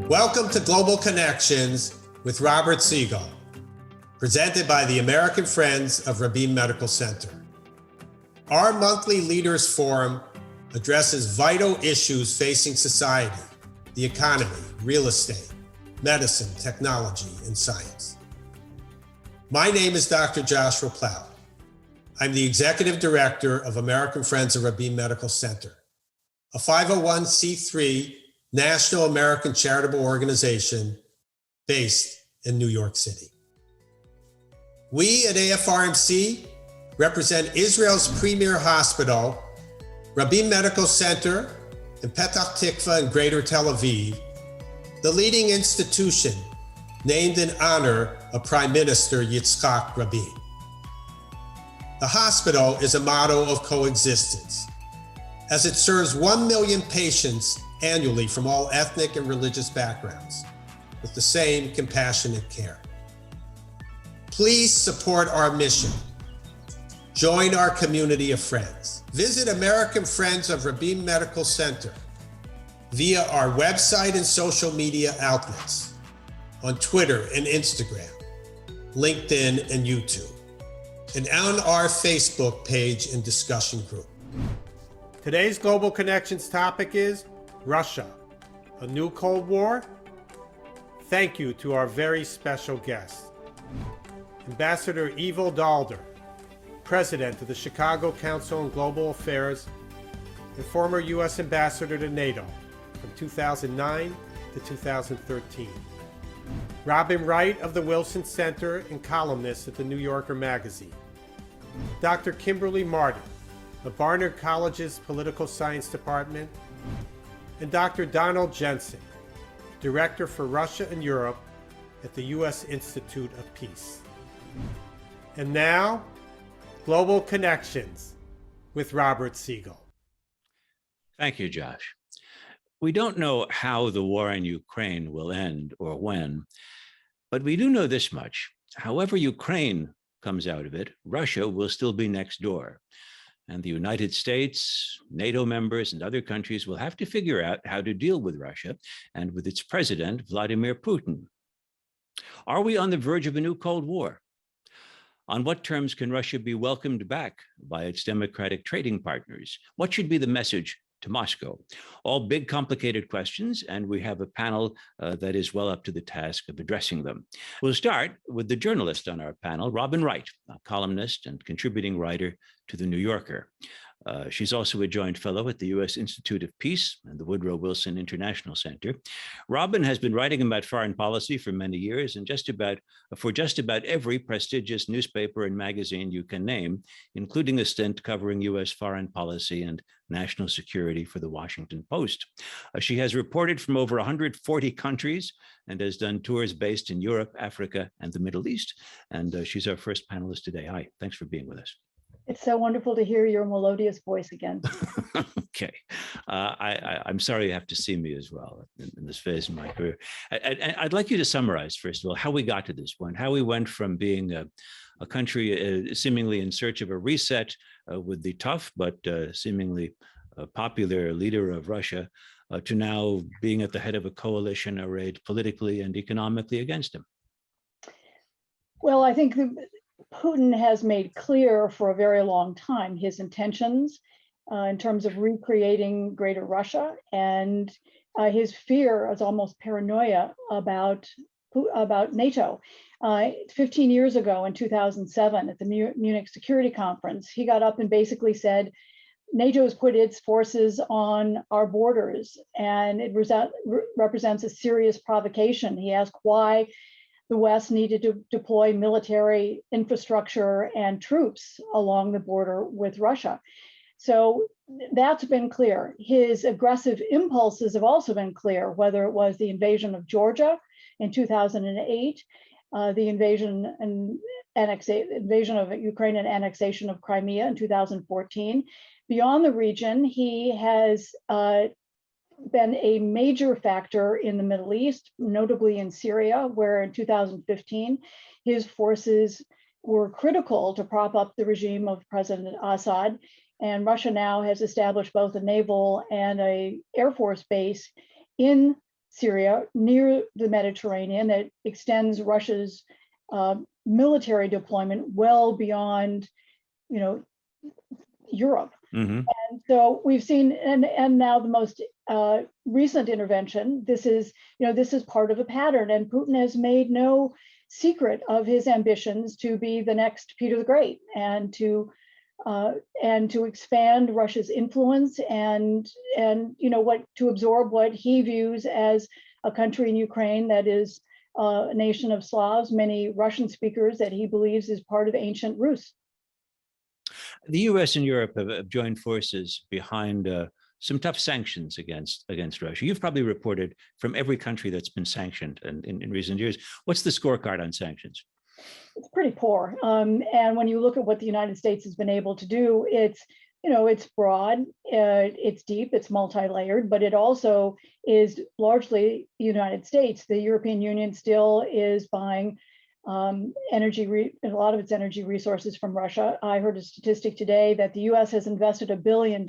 Welcome to Global Connections with Robert Siegel, presented by the American Friends of Rabin Medical Center. Our monthly Leaders Forum addresses vital issues facing society, the economy, real estate, medicine, technology, and science. My name is Dr. Joshua Plow. I'm the Executive Director of American Friends of Rabin Medical Center, a 501c3 National American Charitable Organization based in New York City. We at AFRMC represent Israel's premier hospital, Rabin Medical Center in Petah Tikva and Greater Tel Aviv, the leading institution named in honor of Prime Minister Yitzhak Rabin. The hospital is a model of coexistence, as it serves 1 million patients annually from all ethnic and religious backgrounds with the same compassionate care. Please support our mission. Join our community of friends. Visit American Friends of Rabin Medical Center via our website and social media outlets on Twitter and Instagram, LinkedIn and YouTube, and on our Facebook page and discussion group. Today's Global Connections topic is Russia, a new Cold War? Thank you to our very special guest, Ambassador Ivo Daalder, President of the Chicago Council on Global Affairs and former U.S. Ambassador to NATO from 2009 to 2013. Robin Wright of the Wilson Center and columnist at the New Yorker magazine. Dr. Kimberly Marten of Barnard College's Political Science Department, and Dr. Donald Jensen, Director for Russia and Europe at the U.S. Institute of Peace. And now, Global Connections with Robert Siegel. Thank you, Josh. We don't know how the war in Ukraine will end or when, but we do know this much. However Ukraine comes out of it, Russia will still be next door. And the United States, NATO members, and other countries will have to figure out how to deal with Russia and with its president, Vladimir Putin. Are we on the verge of a new Cold War? On what terms can Russia be welcomed back by its democratic trading partners? What should be the message to Moscow? All big, complicated questions, and we have a panel that is well up to the task of addressing them. We'll start with the journalist on our panel, Robin Wright, a columnist and contributing writer to The New Yorker. She's also a joint fellow at the U.S. Institute of Peace and the Woodrow Wilson International Center. Robin has been writing about foreign policy for many years and for just about every prestigious newspaper and magazine you can name, including a stint covering U.S. foreign policy and national security for the Washington Post. She has reported from over 140 countries and has done tours based in Europe, Africa, and the Middle East. And she's our first panelist today. Hi, thanks for being with us. It's so wonderful to hear your melodious voice again. Okay. I'm sorry you have to see me as well in this phase of my career. I'd like you to summarize, first of all, how we got to this point, how we went from being a country seemingly in search of a reset with the tough but seemingly popular leader of Russia to now being at the head of a coalition arrayed politically and economically against him. Well, I think Putin has made clear for a very long time his intentions in terms of recreating Greater Russia, and his fear is almost paranoia about NATO. 15 years ago in 2007 at the Munich Security Conference, he got up and basically said, NATO has put its forces on our borders and it represents a serious provocation. He asked why the West needed to deploy military infrastructure and troops along the border with Russia. So that's been clear. His aggressive impulses have also been clear, whether it was the invasion of Georgia in 2008, the invasion of Ukraine and annexation of Crimea in 2014. Beyond the region, he has been a major factor in the Middle East, notably in Syria, where in 2015, his forces were critical to prop up the regime of President Assad. And Russia now has established both a naval and an air force base in Syria near the Mediterranean that extends Russia's military deployment well beyond, Europe. Mm-hmm. And so we've seen, and now the most recent intervention, this is part of a pattern, and Putin has made no secret of his ambitions to be the next Peter the Great and to expand Russia's influence and to absorb what he views as a country in Ukraine that is a nation of Slavs, many Russian speakers, that he believes is part of ancient Rus. The U.S. and Europe have joined forces behind some tough sanctions against Russia. You've probably reported from every country that's been sanctioned in recent years. What's the scorecard on sanctions? It's pretty poor. And when you look at what the United States has been able to do, it's broad, it's deep, it's multi-layered, but it also is largely the United States. The European Union still is buying a lot of its energy resources from Russia. I heard a statistic today that the US has invested $1 billion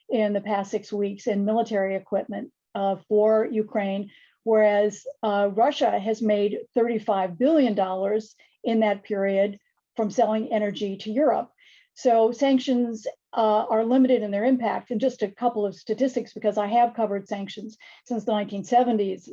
in the past 6 weeks in military equipment for Ukraine, whereas Russia has made $35 billion in that period from selling energy to Europe. So sanctions are limited in their impact. And just a couple of statistics, because I have covered sanctions since the 1970s,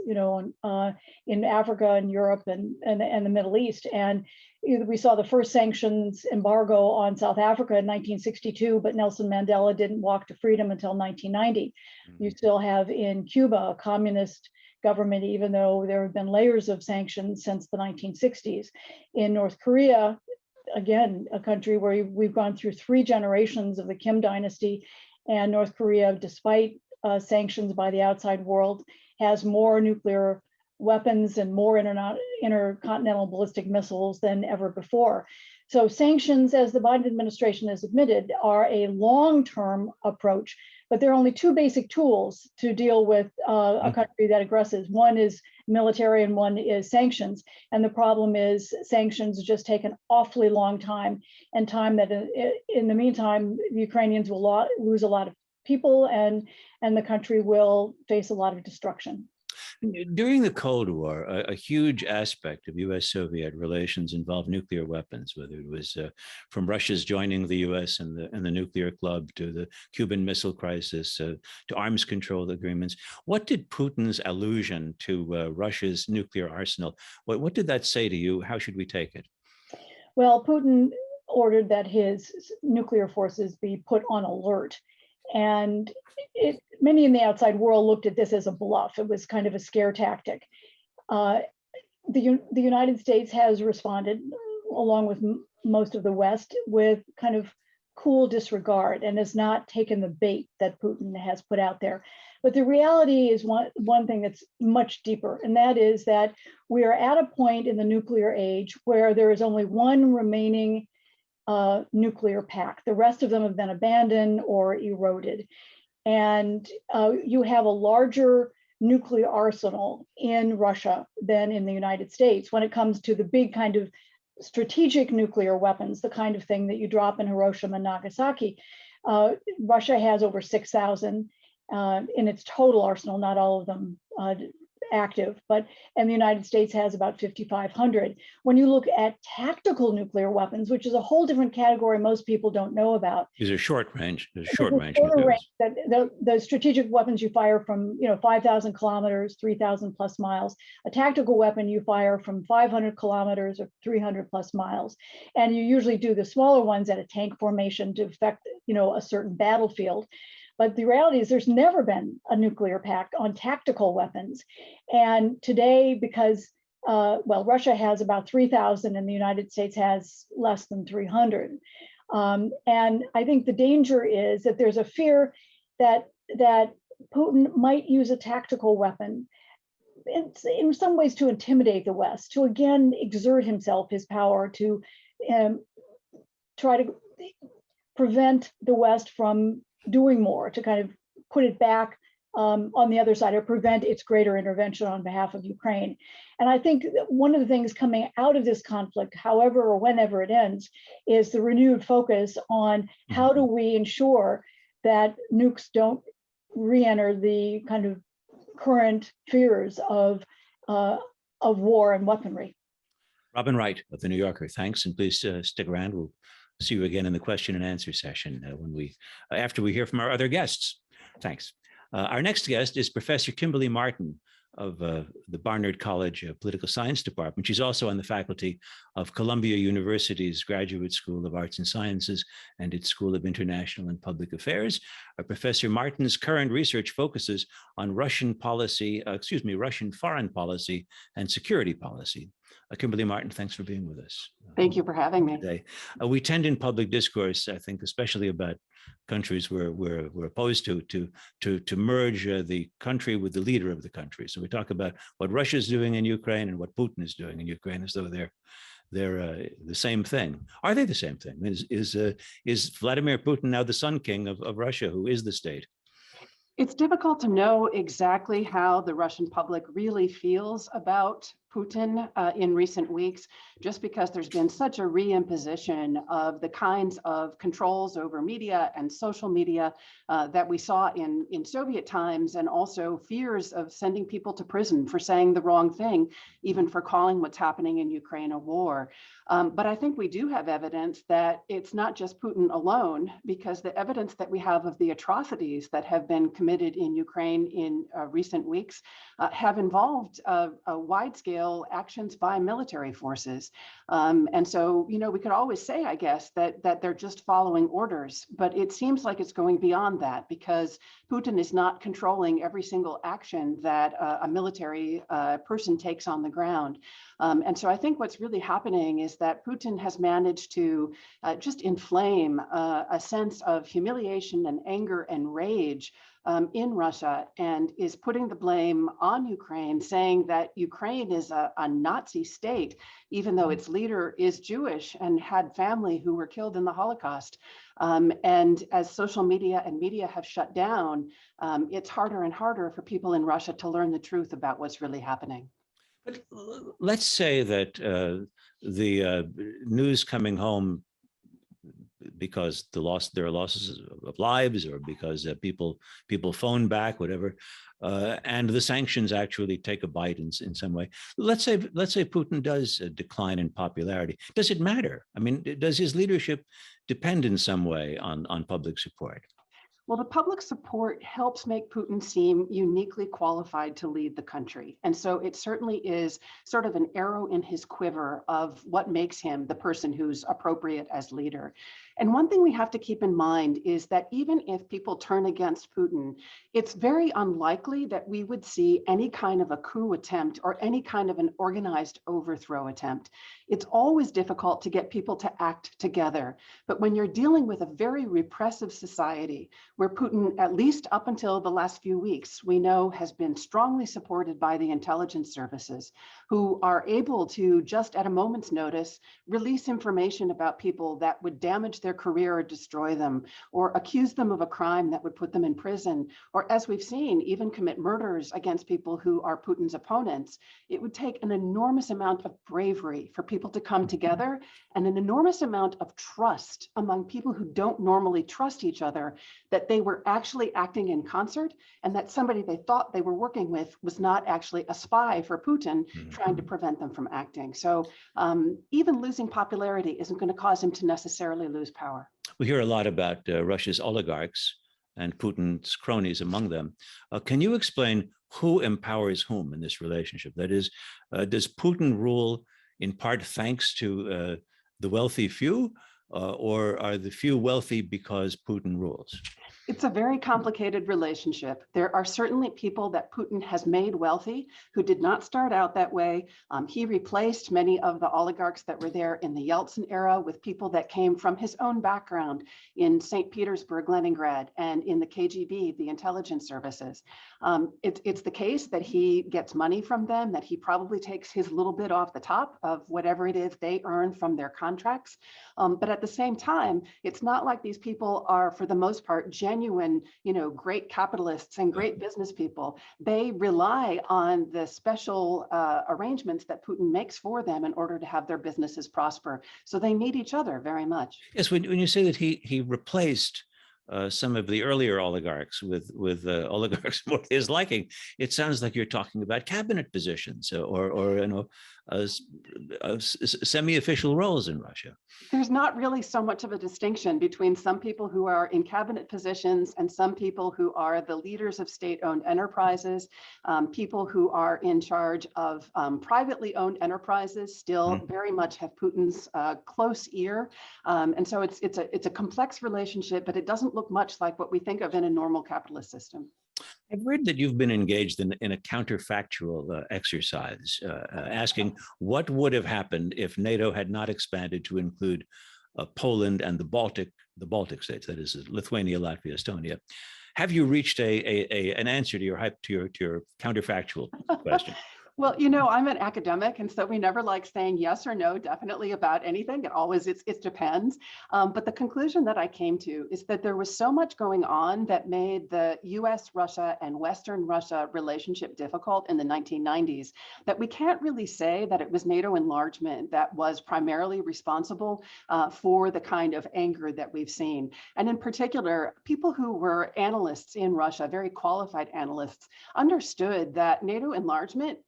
in Africa and Europe and the Middle East. And we saw the first sanctions embargo on South Africa in 1962, but Nelson Mandela didn't walk to freedom until 1990. You still have in Cuba a communist government, even though there have been layers of sanctions since the 1960s. In North Korea, again, a country where we've gone through 3 generations of the Kim dynasty, and North Korea, despite sanctions by the outside world, has more nuclear weapons and more intercontinental ballistic missiles than ever before. So sanctions, as the Biden administration has admitted, are a long-term approach, but there are only 2 basic tools to deal with a country that aggresses. One is military and one is sanctions. And the problem is sanctions just take an awfully long time, and time that in the meantime, the Ukrainians will lose a lot of people and the country will face a lot of destruction. During the Cold War, a huge aspect of U.S.-Soviet relations involved nuclear weapons, whether it was from Russia's joining the U.S. and the nuclear club, to the Cuban Missile Crisis, to arms control agreements. What did Putin's allusion to Russia's nuclear arsenal, what did that say to you? How should we take it? Well, Putin ordered that his nuclear forces be put on alert. And many in the outside world looked at this as a bluff. It was kind of a scare tactic. The United States has responded, along with most of the West, with kind of cool disregard and has not taken the bait that Putin has put out there. But the reality is one thing that's much deeper, and that is that we are at a point in the nuclear age where there is only one remaining nuclear pact. The rest of them have been abandoned or eroded. And you have a larger nuclear arsenal in Russia than in the United States when it comes to the big kind of strategic nuclear weapons, the kind of thing that you drop in Hiroshima and Nagasaki. Russia has over 6,000 in its total arsenal, not all of them active, and the United States has about 5,500. When you look at tactical nuclear weapons, which is a whole different category most people don't know about. These are short range. The strategic weapons you fire from 5,000 kilometers, 3,000 plus miles. A tactical weapon you fire from 500 kilometers or 300 plus miles. And you usually do the smaller ones at a tank formation to affect a certain battlefield. But the reality is there's never been a nuclear pact on tactical weapons. And today, because, Russia has about 3,000 and the United States has less than 300. And I think the danger is that there's a fear that Putin might use a tactical weapon in some ways to intimidate the West, to again exert himself, his power, to try to prevent the West from doing more, to kind of put it back on the other side, or prevent its greater intervention on behalf of Ukraine. And I think that one of the things coming out of this conflict, however or whenever it ends, is the renewed focus on how do we ensure that nukes don't re-enter the kind of current fears of war and weaponry. Robin Wright of the New Yorker, thanks, and please stick around. We'll see you again in the question and answer session after we hear from our other guests. Thanks. Our next guest is Professor Kimberly Marten of the Barnard College Political Science Department. She's also on the faculty of Columbia University's Graduate School of Arts and Sciences and its School of International and Public Affairs. Professor Marten's current research focuses on Russian foreign policy and security policy. Kimberly Marten, thanks for being with us. Thank you for having me. Today. We tend in public discourse, I think, especially about countries we're opposed to merge the country with the leader of the country. So we talk about what Russia is doing in Ukraine and what Putin is doing in Ukraine as though they're the same thing. Are they the same thing? Is Vladimir Putin now the Sun King of Russia, who is the state? It's difficult to know exactly how the Russian public really feels about Putin in recent weeks, just because there's been such a reimposition of the kinds of controls over media and social media that we saw in Soviet times, and also fears of sending people to prison for saying the wrong thing, even for calling what's happening in Ukraine a war. But I think we do have evidence that it's not just Putin alone, because the evidence that we have of the atrocities that have been committed in Ukraine in recent weeks have involved a wide-scale actions by military forces. And so, we could always say, I guess, that they're just following orders, but it seems like it's going beyond that, because Putin is not controlling every single action that a military person takes on the ground. And so I think what's really happening is that Putin has managed to just inflame a sense of humiliation and anger and rage in Russia, and is putting the blame on Ukraine, saying that Ukraine is a Nazi state, even though its leader is Jewish and had family who were killed in the Holocaust. And as social media and media have shut down, it's harder and harder for people in Russia to learn the truth about what's really happening. But let's say that the news coming home because there are losses of lives, or because people phone back, whatever, and the sanctions actually take a bite in some way. Let's say Putin does decline in popularity. Does it matter? I mean, does his leadership depend in some way on public support? Well, the public support helps make Putin seem uniquely qualified to lead the country. And so it certainly is sort of an arrow in his quiver of what makes him the person who's appropriate as leader. And one thing we have to keep in mind is that even if people turn against Putin, it's very unlikely that we would see any kind of a coup attempt or any kind of an organized overthrow attempt. It's always difficult to get people to act together. But when you're dealing with a very repressive society, where Putin, at least up until the last few weeks, we know has been strongly supported by the intelligence services, who are able to, just at a moment's notice, release information about people that would damage their career or destroy them, or accuse them of a crime that would put them in prison, or, as we've seen, even commit murders against people who are Putin's opponents. It would take an enormous amount of bravery for people to come together, and an enormous amount of trust among people who don't normally trust each other, that they were actually acting in concert, and that somebody they thought they were working with was not actually a spy for Putin trying to prevent them from acting. So even losing popularity isn't going to cause him to necessarily lose power. We hear a lot about Russia's oligarchs and Putin's cronies among them. Can you explain who empowers whom in this relationship? That is, does Putin rule in part thanks to the wealthy few, or are the few wealthy because Putin rules? It's a very complicated relationship. There are certainly people that Putin has made wealthy who did not start out that way. He replaced many of the oligarchs that were there in the Yeltsin era with people that came from his own background in St. Petersburg, Leningrad, and in the KGB, the intelligence services. It's the case that he gets money from them, that he probably takes his little bit off the top of whatever it is they earn from their contracts. But at the same time, it's not like these people are, for the most part, genuine, great capitalists and great business people. They rely on the special arrangements that Putin makes for them in order to have their businesses prosper. So they need each other very much. Yes, when you say that he replaced some of the earlier oligarchs with oligarchs more to his liking, it sounds like you're talking about cabinet positions or semi-official roles in Russia. There's not really so much of a distinction between some people who are in cabinet positions and some people who are the leaders of state-owned enterprises, people who are in charge of privately owned enterprises still very much have Putin's close ear. And so it's a complex relationship, but it doesn't look much like what we think of in a normal capitalist system. I've read that you've been engaged in a counterfactual exercise, asking what would have happened if NATO had not expanded to include Poland and the Baltic states, that is Lithuania, Latvia, Estonia. Have you reached an answer to your counterfactual question? Well, you know, I'm an academic, and so we never like saying yes or no definitely about anything. It depends. But the conclusion that I came to is that there was so much going on that made the US, Russia, and Western Russia relationship difficult in the 1990s that we can't really say that it was NATO enlargement that was primarily responsible for the kind of anger that we've seen. And in particular, people who were analysts in Russia, very qualified analysts, understood that NATO enlargement,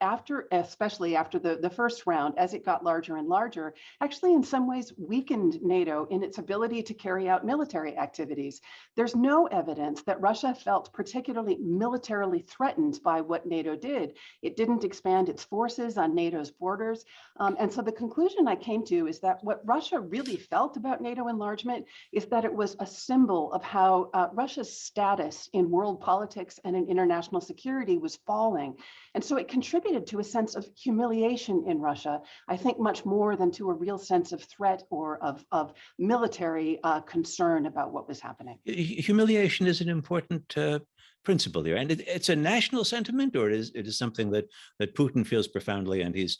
especially after the first round, as it got larger and larger, actually in some ways weakened NATO in its ability to carry out military activities. There's no evidence that Russia felt particularly militarily threatened by what NATO did. It didn't expand its forces on NATO's borders. And so the conclusion I came to is that what Russia really felt about NATO enlargement is that it was a symbol of how Russia's status in world politics and in international security was falling. And so it contributed to a sense of humiliation in Russia, I think much more than to a real sense of threat or of military concern about what was happening. Humiliation is an important principle here, and it's a national sentiment, or it is something that Putin feels profoundly, and he's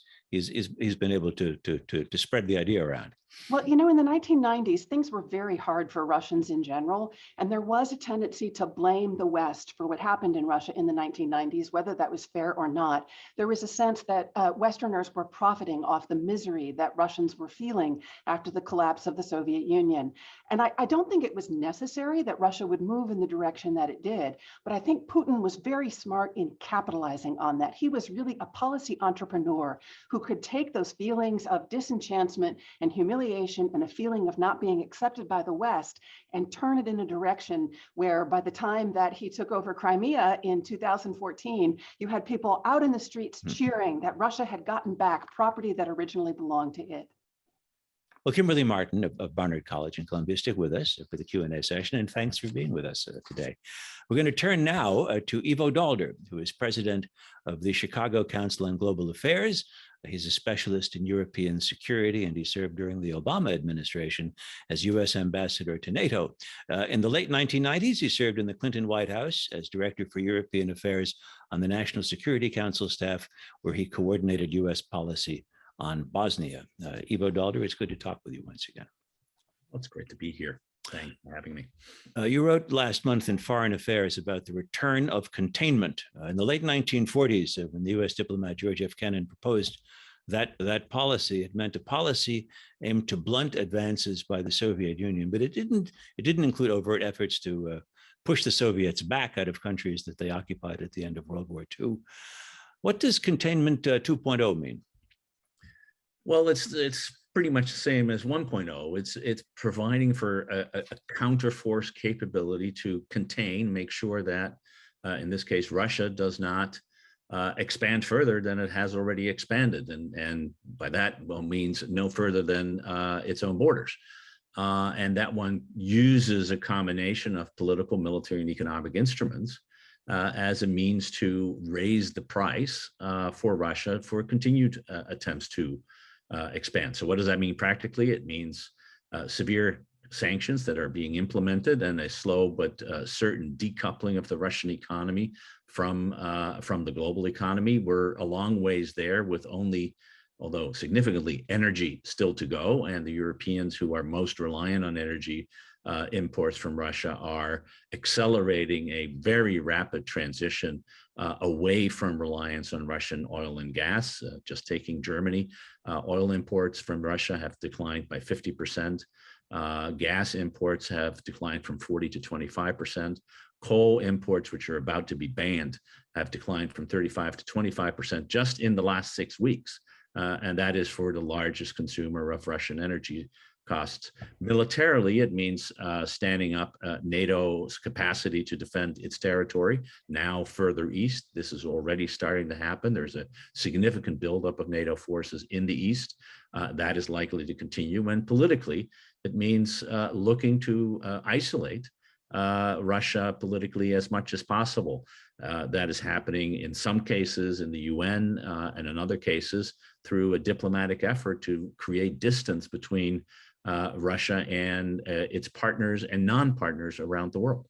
been able to spread the idea around. Well, you know, in the 1990s, things were very hard for Russians in general, and there was a tendency to blame the West for what happened in Russia in the 1990s, whether that was fair or not. There was a sense that Westerners were profiting off the misery that Russians were feeling after the collapse of the Soviet Union. And I don't think it was necessary that Russia would move in the direction that it did, but I think Putin was very smart in capitalizing on that. He was really a policy entrepreneur who could take those feelings of disenchantment and humiliation and a feeling of not being accepted by the West and turn it in a direction where by the time that he took over Crimea in 2014, you had people out in the streets cheering that Russia had gotten back property that originally belonged to it. Well, Kimberly Marten of Barnard College in Columbia, stick with us for the Q&A session, and thanks for being with us today. We're going to turn now to Ivo Daalder, who is president of the Chicago Council on Global Affairs. He's a specialist in European security, and he served during the Obama administration as U.S. ambassador to NATO. In the late 1990s, he served in the Clinton White House as director for European affairs on the National Security Council staff, where he coordinated U.S. policy on Bosnia. Ivo Daalder, it's good to talk with you once again. Well, it's great to be here. Thanks for having me. You wrote last month in Foreign Affairs about the return of containment. In the late 1940s, when the U.S. diplomat George F. Kennan proposed that policy, it meant a policy aimed to blunt advances by the Soviet Union, but it didn't include overt efforts to push the Soviets back out of countries that they occupied at the end of World War II. What does containment 2.0 mean? Well, it's pretty much the same as 1.0. It's providing for a counterforce capability to contain, make sure that, in this case, Russia does not expand further than it has already expanded. And by that, well, means no further than its own borders. And that one uses a combination of political, military, and economic instruments as a means to raise the price for Russia for continued attempts to expand. So what does that mean practically? It means severe sanctions that are being implemented and a slow but certain decoupling of the Russian economy from the global economy. We're a long ways there with only, although significantly, energy still to go. And the Europeans who are most reliant on energy imports from Russia are accelerating a very rapid transition away from reliance on Russian oil and gas. Just taking Germany, oil imports from Russia have declined by 50% Gas imports have declined from 40 to 25%. Coal imports, which are about to be banned, have declined from 35 to 25% just in the last 6 weeks. And that is for the largest consumer of Russian energy costs. Militarily, it means standing up NATO's capacity to defend its territory. Now further east, this is already starting to happen. There's a significant buildup of NATO forces in the east. That is likely to continue. And politically, it means looking to isolate Russia politically as much as possible. That is happening in some cases in the UN and in other cases through a diplomatic effort to create distance between Russia and its partners and non-partners around the world.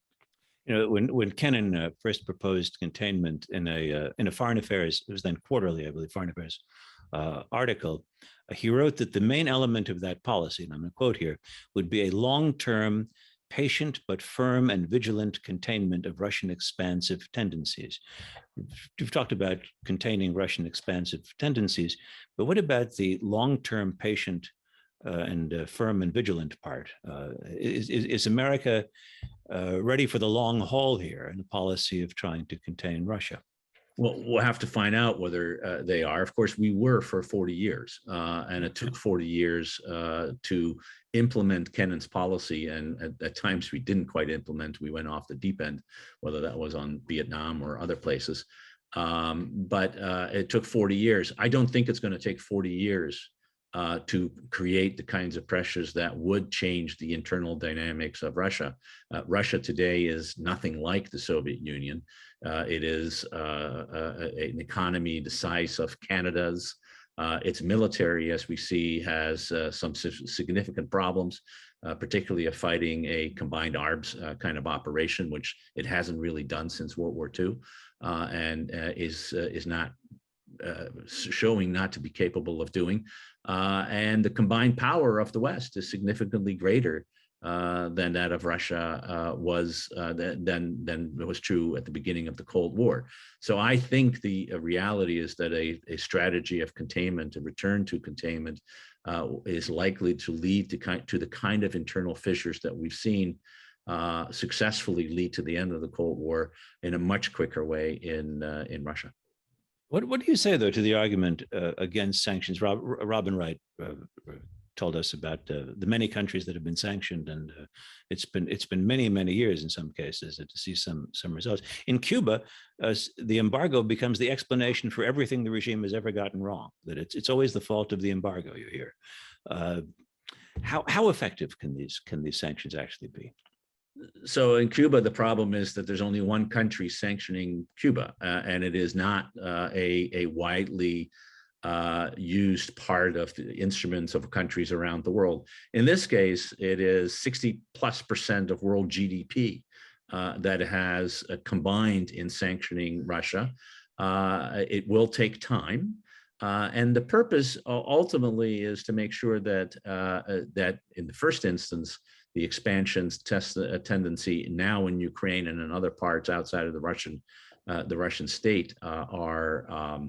You know, when Kennan first proposed containment in a Foreign Affairs, it was then Quarterly, I believe, Foreign Affairs article, he wrote that the main element of that policy, and I'm going to quote here, would be a long-term, patient but firm and vigilant containment of Russian expansive tendencies. You've talked about containing Russian expansive tendencies, but what about the long-term, patient and firm and vigilant part? Is America ready for the long haul here in the policy of trying to contain Russia? Well, we'll have to find out whether they are. Of course, we were for 40 years, and it took 40 years to implement Kennan's policy. And at times we didn't quite implement. We went off the deep end, whether that was on Vietnam or other places. But it took 40 years. I don't think it's going to take 40 years to create the kinds of pressures that would change the internal dynamics of Russia. Russia today is nothing like the Soviet Union. It is an economy the size of Canada's. Its military, as we see, has some significant problems, particularly of fighting a combined arms kind of operation, which it hasn't really done since World War II, and is not showing not to be capable of doing. And the combined power of the West is significantly greater than that of Russia than was true at the beginning of the Cold War. So I think the reality is that a strategy of containment, a return to containment, is likely to lead to the kind of internal fissures that we've seen successfully lead to the end of the Cold War in a much quicker way in Russia. What do you say, though, to the argument against sanctions? Robin Wright told us about the many countries that have been sanctioned, and it's been many years in some cases to see some results. In Cuba, the embargo becomes the explanation for everything the regime has ever gotten wrong. That it's always the fault of the embargo. You hear. How effective can these sanctions actually be? So in Cuba, the problem is that there's only one country sanctioning Cuba, and it is not a widely used part of the instruments of countries around the world. In this case, it is 60+% of world GDP that has combined in sanctioning Russia. It will take time. And the purpose ultimately is to make sure that that in the first instance, the expansions test a tendency now in Ukraine and in other parts outside of the Russian state are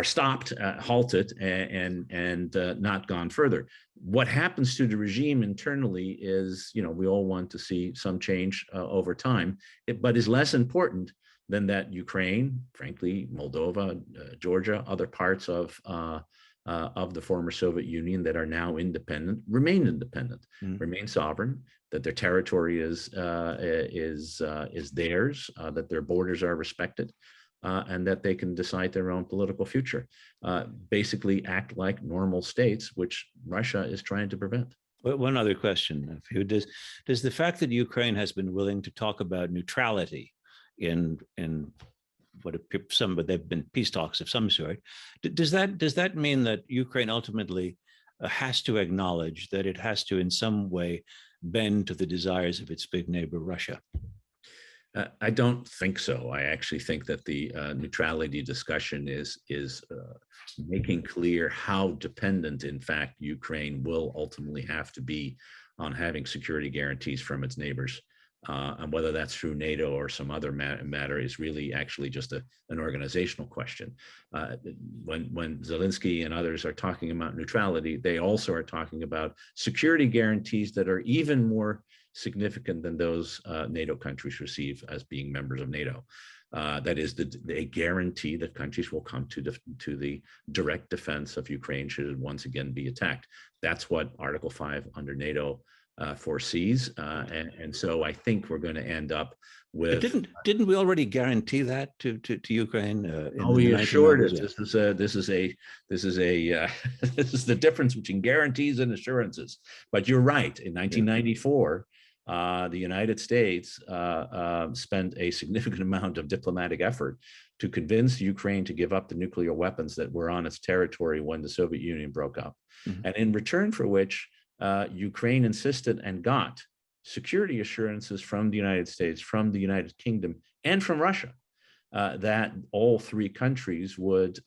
stopped, halted, and not gone further. What happens to the regime internally is, we all want to see some change over time, but is less important than that Ukraine, frankly, Moldova, Georgia, other parts of the former Soviet Union that are now independent, remain independent, remain sovereign, that their territory is theirs, that their borders are respected, and that they can decide their own political future, basically act like normal states, which Russia is trying to prevent. One other question: does the fact that Ukraine has been willing to talk about neutrality in what but they've been peace talks of some sort, does that mean that Ukraine ultimately has to acknowledge that it has to in some way bend to the desires of its big neighbor Russia? I don't think so. I actually think that the neutrality discussion is making clear how dependent, in fact, Ukraine will ultimately have to be on having security guarantees from its neighbors. And whether that's through NATO or some other matter is really actually just an organizational question. When Zelensky and others are talking about neutrality, they also are talking about security guarantees that are even more significant than those NATO countries receive as being members of NATO. That is a guarantee that countries will come to the direct defense of Ukraine should it once again be attacked. That's what Article 5 under NATO foresees, and so I think we're going to end up with. But didn't we already guarantee that to Ukraine? We assured it. This is the difference between guarantees and assurances. But you're right. In 1994, the United States spent a significant amount of diplomatic effort to convince Ukraine to give up the nuclear weapons that were on its territory when the Soviet Union broke up, and in return for which. Ukraine insisted and got security assurances from the United States, from the United Kingdom, and from Russia that all three countries would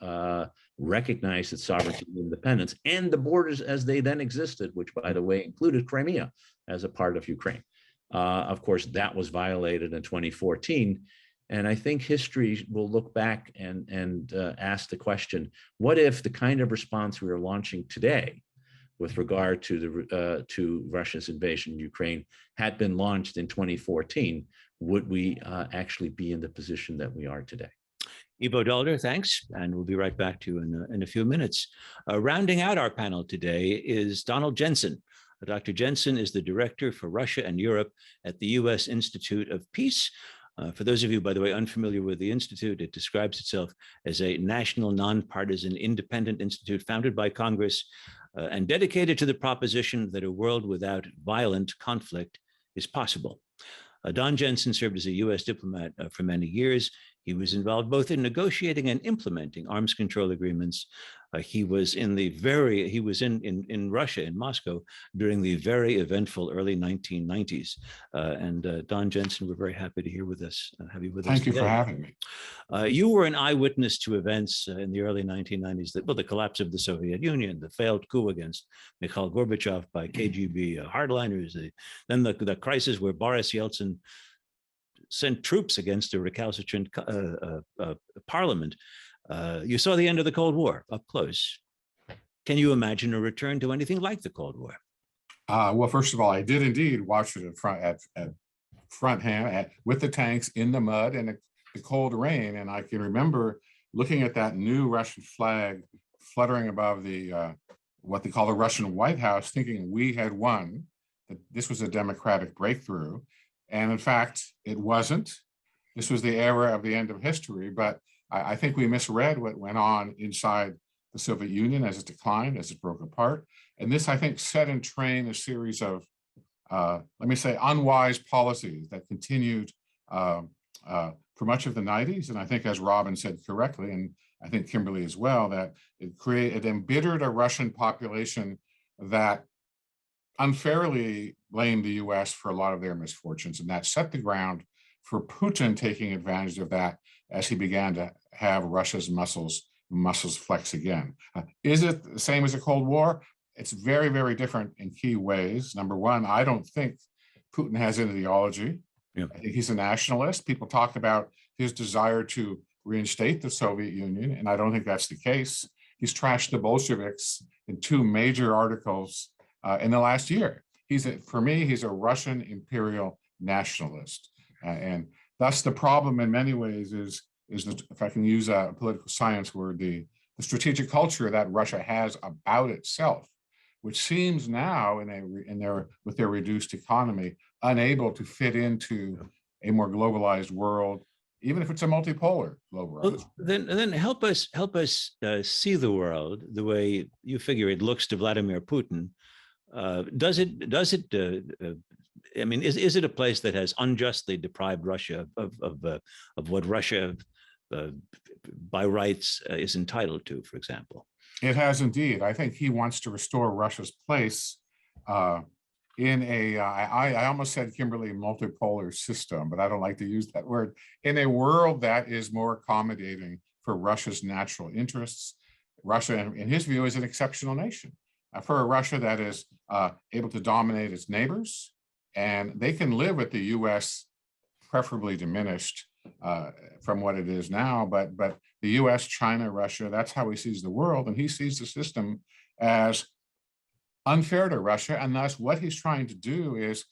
recognize its sovereignty and independence and the borders as they then existed, which, by the way, included Crimea as a part of Ukraine. Of course, that was violated in 2014. And I think history will look back and ask the question, what if the kind of response we are launching today with regard to Russia's invasion of Ukraine had been launched in 2014, would we actually be in the position that we are today? Ivo Daalder, thanks. And we'll be right back to you in a few minutes. Rounding out our panel today is Donald Jensen. Dr. Jensen is the Director for Russia and Europe at the U.S. Institute of Peace. For those of you, by the way, unfamiliar with the Institute, it describes itself as a national, nonpartisan, independent institute founded by Congress and dedicated to the proposition that a world without violent conflict is possible. Don Jensen served as a U.S. diplomat for many years. He was involved both in negotiating and implementing arms control agreements. He was in Russia, in Moscow, during the very eventful early 1990s. Don Jensen, we're very happy to have you with us. Thank you for having me. You were an eyewitness to events in the early 1990s, the collapse of the Soviet Union, the failed coup against Mikhail Gorbachev by KGB hardliners, then the crisis where Boris Yeltsin sent troops against a recalcitrant parliament. You saw the end of the Cold War up close. Can you imagine a return to anything like the Cold War? Well, first of all, I did indeed watch it at front hand with the tanks in the mud and the cold rain. And I can remember looking at that new Russian flag fluttering above the what they call the Russian White House, thinking we had won, that this was a democratic breakthrough. And in fact, it wasn't. This was the era of the end of history, but I think we misread what went on inside the Soviet Union as it declined, as it broke apart. And this, I think, set in train a series of, let me say, unwise policies that continued for much of the 90s. And I think, as Robin said correctly, and I think Kimberly as well, that it embittered a Russian population that unfairly blamed the US for a lot of their misfortunes. And that set the ground for Putin taking advantage of that as he began to have Russia's muscles flex again. Is it the same as the Cold War? It's very, very different in key ways. Number one, I don't think Putin has an ideology. Yep. I think he's a nationalist. People talk about his desire to reinstate the Soviet Union, and I don't think that's the case. He's trashed the Bolsheviks in 2 major articles in the last year. For me, he's a Russian imperial nationalist. And thus the problem in many ways is if I can use a political science word, the strategic culture that Russia has about itself, which seems now with their reduced economy, unable to fit into a more globalized world, even if it's a multipolar global. Well, then help us see the world the way you figure it looks to Vladimir Putin. Does it? I mean, is it a place that has unjustly deprived Russia of what Russia, by rights, is entitled to, for example? It has indeed. I think he wants to restore Russia's place in I almost said, Kimberly, multipolar system, but I don't like to use that word, in a world that is more accommodating for Russia's natural interests. Russia, in his view, is an exceptional nation. For a Russia that is able to dominate its neighbors, And they can live with the US preferably diminished from what it is now, but the US, China, Russia, that's how he sees the world. And he sees the system as unfair to Russia. And thus what he's trying to do is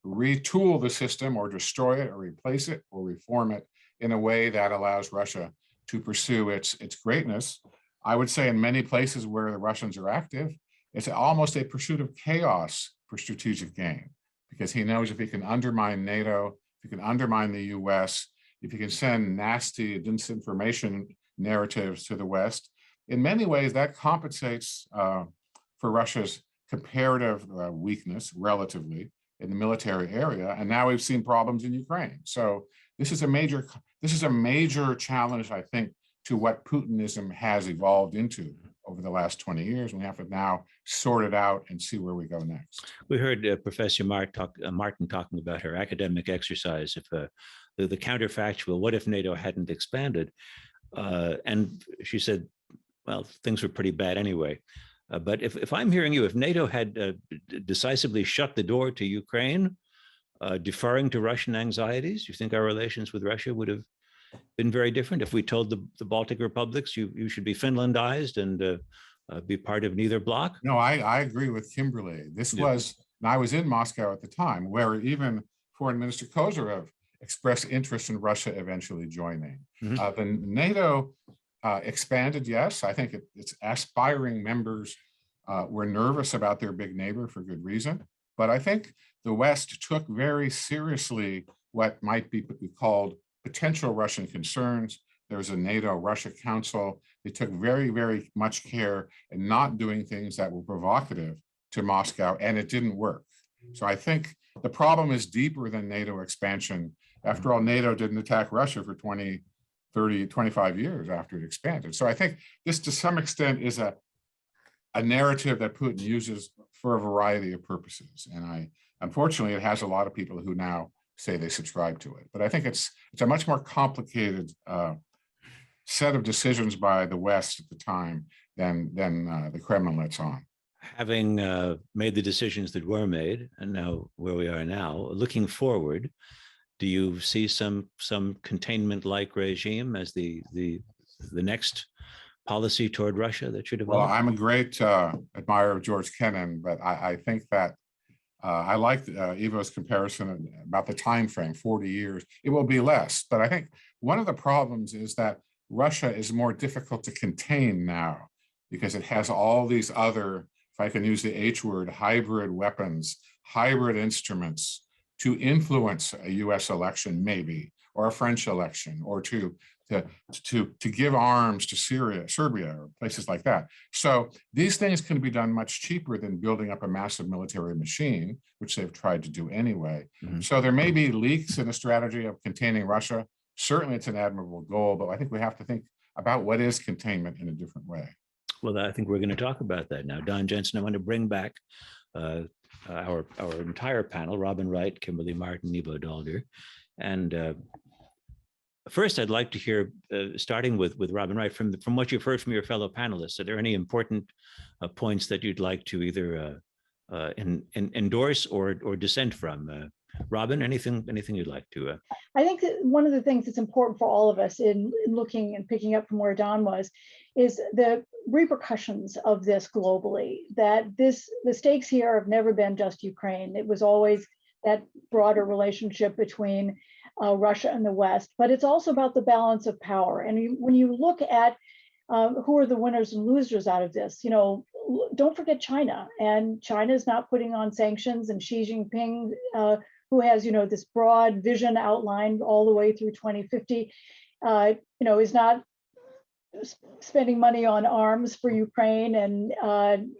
retool the system or destroy it or replace it or reform it in a way that allows Russia to pursue its greatness. I would say in many places where the Russians are active, it's almost a pursuit of chaos for strategic gain, because he knows if he can undermine NATO, if he can undermine the US, if he can send nasty disinformation narratives to the West, in many ways that compensates for Russia's comparative weakness relatively in the military area. And now we've seen problems in Ukraine. So this is a major challenge, I think, to what Putinism has evolved into over the last 20 years. We have to now sort it out and see where we go next. We heard Professor Marten talking about her academic exercise of the counterfactual, what if NATO hadn't expanded? And she said, well, things were pretty bad anyway. But if I'm hearing you, if NATO had decisively shut the door to Ukraine, deferring to Russian anxieties, you think our relations with Russia would have been very different? If we told the Baltic republics, you should be Finlandized and be part of neither bloc? No, I agree with Kimberly. This was, and I was in Moscow at the time, where even Foreign Minister Kozyrev expressed interest in Russia eventually joining. Mm-hmm. The NATO expanded, yes. I think its aspiring members were nervous about their big neighbor for good reason. But I think the West took very seriously what might be called potential Russian concerns. There was a NATO-Russia Council. They took very, very much care in not doing things that were provocative to Moscow, and it didn't work. So I think the problem is deeper than NATO expansion. After all, NATO didn't attack Russia for 20, 30, 25 years after it expanded. So I think this, to some extent, is a narrative that Putin uses for a variety of purposes. And unfortunately, it has a lot of people who now say they subscribe to it. But I think it's a much more complicated set of decisions by the West at the time than the Kremlin lets on. Having made the decisions that were made, and now where we are now, looking forward, do you see some containment-like regime as the next policy toward Russia that should evolve? Well, I'm a great admirer of George Kennan, but I think that I like Ivo's comparison about the time frame, 40 years. It will be less, but I think one of the problems is that Russia is more difficult to contain now because it has all these other, if I can use the H word, hybrid weapons, hybrid instruments to influence a US election maybe, or a French election, or to give arms to Serbia, or places like that. So these things can be done much cheaper than building up a massive military machine, which they've tried to do anyway. Mm-hmm. So there may be leaks in the strategy of containing Russia. Certainly it's an admirable goal, but I think we have to think about what is containment in a different way. Well, I think we're going to talk about that now. Don Jensen, I want to bring back our entire panel, Robin Wright, Kimberly Marten, Ivo Daalder. And first, I'd like to hear, starting with Robin Wright, from what you've heard from your fellow panelists, are there any important points that you'd like to either endorse or dissent from? Robin, anything you'd like to? I think that one of the things that's important for all of us in looking and picking up from where Don was is the repercussions of this globally, that the stakes here have never been just Ukraine. It was always that broader relationship between Russia and the West, but it's also about the balance of power. And when you look at who are the winners and losers out of this, don't forget China. And China is not putting on sanctions, and Xi Jinping, who has, this broad vision outlined all the way through 2050, is not spending money on arms for Ukraine, and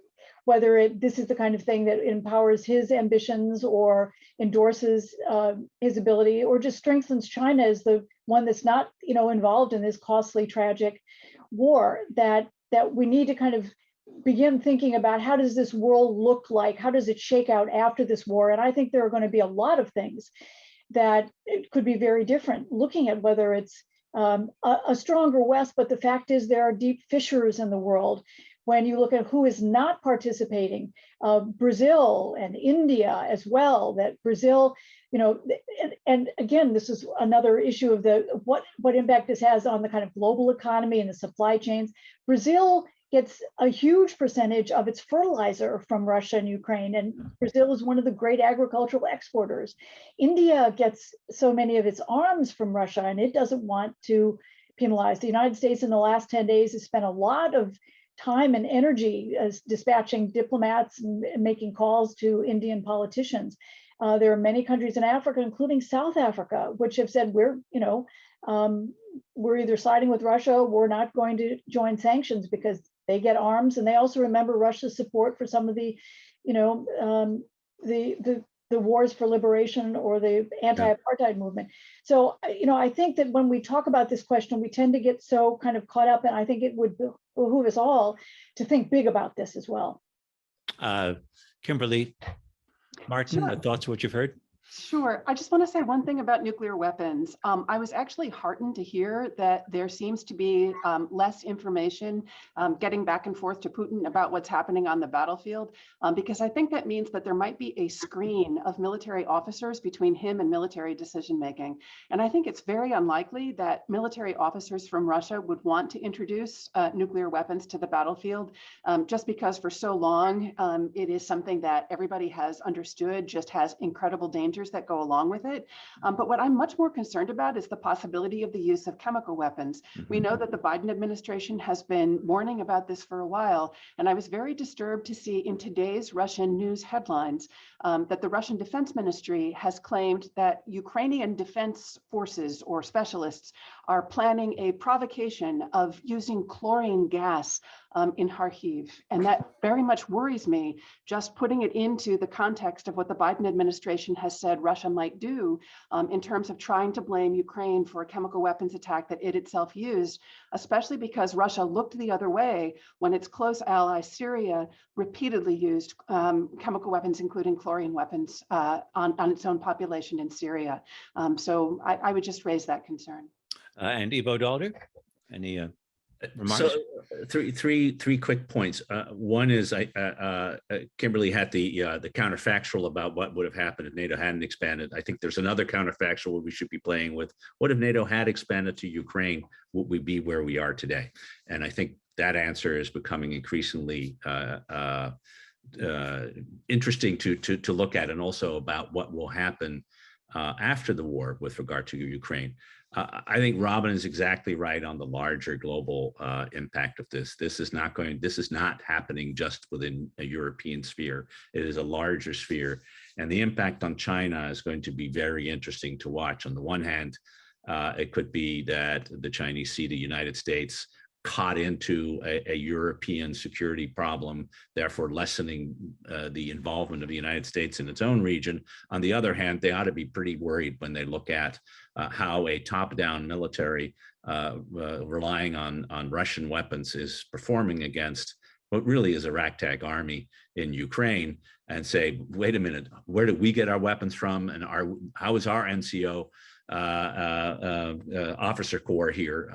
whether this is the kind of thing that empowers his ambitions or endorses his ability, or just strengthens China as the one that's not, involved in this costly, tragic war, that we need to kind of begin thinking about how does this world look like? How does it shake out after this war? And I think there are going to be a lot of things that it could be very different, looking at whether it's a stronger West, but the fact is there are deep fissures in the world, when you look at who is not participating, Brazil and India as well, that Brazil, and again, this is another issue of what impact this has on the kind of global economy and the supply chains. Brazil gets a huge percentage of its fertilizer from Russia and Ukraine, and Brazil is one of the great agricultural exporters. India gets so many of its arms from Russia, and it doesn't want to penalize. The United States in the last 10 days has spent a lot of time and energy as dispatching diplomats and making calls to Indian politicians. There are many countries in Africa, including South Africa, which have said we're either siding with Russia, we're not going to join sanctions because they get arms, and they also remember Russia's support for some of the wars for liberation or the anti-apartheid movement. So, I think that when we talk about this question, we tend to get so kind of caught up, and I think it would behoove us all to think big about this as well. Kimberly Marten, Sure. thoughts on what you've heard? Sure. I just want to say one thing about nuclear weapons. I was actually heartened to hear that there seems to be less information getting back and forth to Putin about what's happening on the battlefield, because I think that means that there might be a screen of military officers between him and military decision making. And I think it's very unlikely that military officers from Russia would want to introduce nuclear weapons to the battlefield, just because for so long it is something that everybody has understood just has incredible dangers that go along with it. But what I'm much more concerned about is the possibility of the use of chemical weapons. We know that the Biden administration has been warning about this for a while, and I was very disturbed to see in today's Russian news headlines that the Russian Defense Ministry has claimed that Ukrainian defense forces or specialists are planning a provocation of using chlorine gas in Kharkiv. And that very much worries me, just putting it into the context of what the Biden administration has said Russia might do in terms of trying to blame Ukraine for a chemical weapons attack that it itself used, especially because Russia looked the other way when its close ally Syria repeatedly used chemical weapons, including chlorine weapons, on its own population in Syria. So I would just raise that concern. And Ivo Daalder, any remarks? So three quick points. One is Kimberly had the counterfactual about what would have happened if NATO hadn't expanded. I think there's another counterfactual we should be playing with. What if NATO had expanded to Ukraine? Would we be where we are today? And I think that answer is becoming increasingly interesting to look at, and also about what will happen after the war with regard to Ukraine. I think Robin is exactly right on the larger global impact of this. This is not happening just within a European sphere. It is a larger sphere, and the impact on China is going to be very interesting to watch. On the one hand, it could be that the Chinese see the United States caught into a European security problem, therefore lessening the involvement of the United States in its own region. On the other hand, they ought to be pretty worried when they look at how a top-down military relying on Russian weapons is performing against what really is a ragtag army in Ukraine, and say, wait a minute, where do we get our weapons from, and how is our NCO officer corps here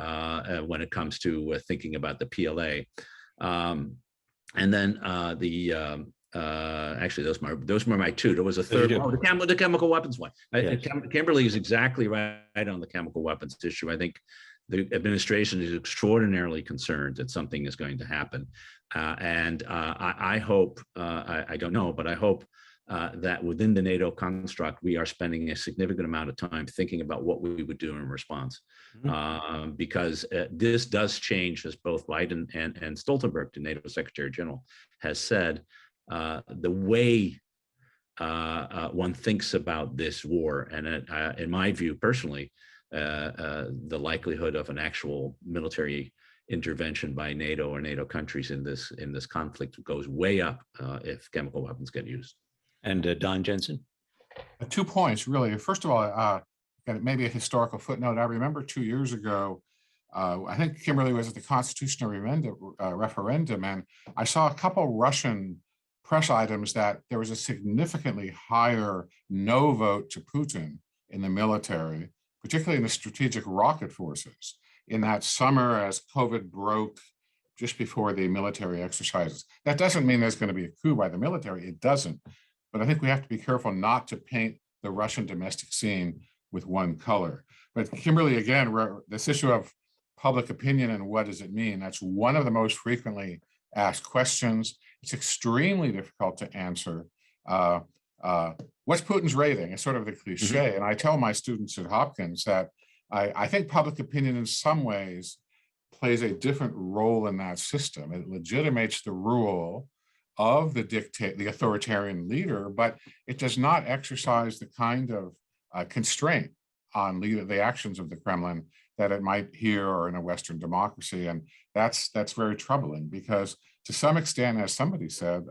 when it comes to thinking about the PLA, and then actually those were my two. There was a third one, the chemical weapons one. Yes. Kimberly is exactly right on the chemical weapons issue. I think the administration is extraordinarily concerned that something is going to happen, and I hope I don't know, but I hope that within the NATO construct, we are spending a significant amount of time thinking about what we would do in response, because this does change, as both Biden and Stoltenberg, the NATO Secretary General, has said, the way one thinks about this war. And in my view, personally, the likelihood of an actual military intervention by NATO or NATO countries in this conflict goes way up if chemical weapons get used. And Don Jensen? 2 points, really. First of all, maybe a historical footnote. I remember 2 years ago, I think Kimberly was at the constitutional referendum, and I saw a couple Russian press items that there was a significantly higher no vote to Putin in the military, particularly in the strategic rocket forces. In that summer, as COVID broke, just before the military exercises. That doesn't mean there's going to be a coup by the military. It doesn't. But I think we have to be careful not to paint the Russian domestic scene with one color. But Kimberly, again, this issue of public opinion and what does it mean? That's one of the most frequently asked questions. It's extremely difficult to answer. What's Putin's rating? It's sort of the cliche. And I tell my students at Hopkins that I think public opinion in some ways plays a different role in that system. It legitimates the rule of the authoritarian leader, but it does not exercise the kind of constraint on the actions of the Kremlin that it might here or in a Western democracy. And that's very troubling because to some extent, as somebody said,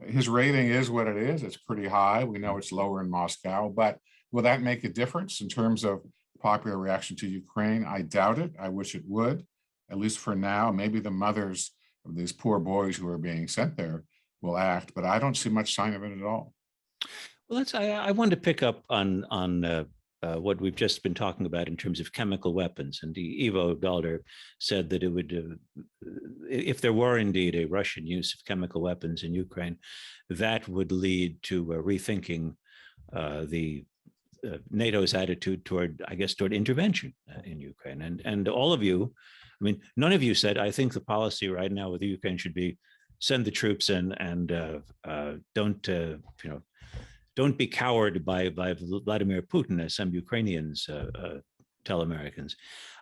his rating is what it is. It's pretty high. We know it's lower in Moscow, but will that make a difference in terms of popular reaction to Ukraine? I doubt it. I wish it would, at least for now. Maybe the mothers of these poor boys who are being sent there will act, but I don't see much sign of it at all. Well, I wanted to pick up on what we've just been talking about in terms of chemical weapons. And Ivo Daalder said that it would, if there were indeed a Russian use of chemical weapons in Ukraine, that would lead to rethinking the NATO's attitude toward intervention in Ukraine. And all of you, I mean, none of you said, I think the policy right now with Ukraine should be send the troops in and don't be cowed by Vladimir Putin, as some Ukrainians tell Americans.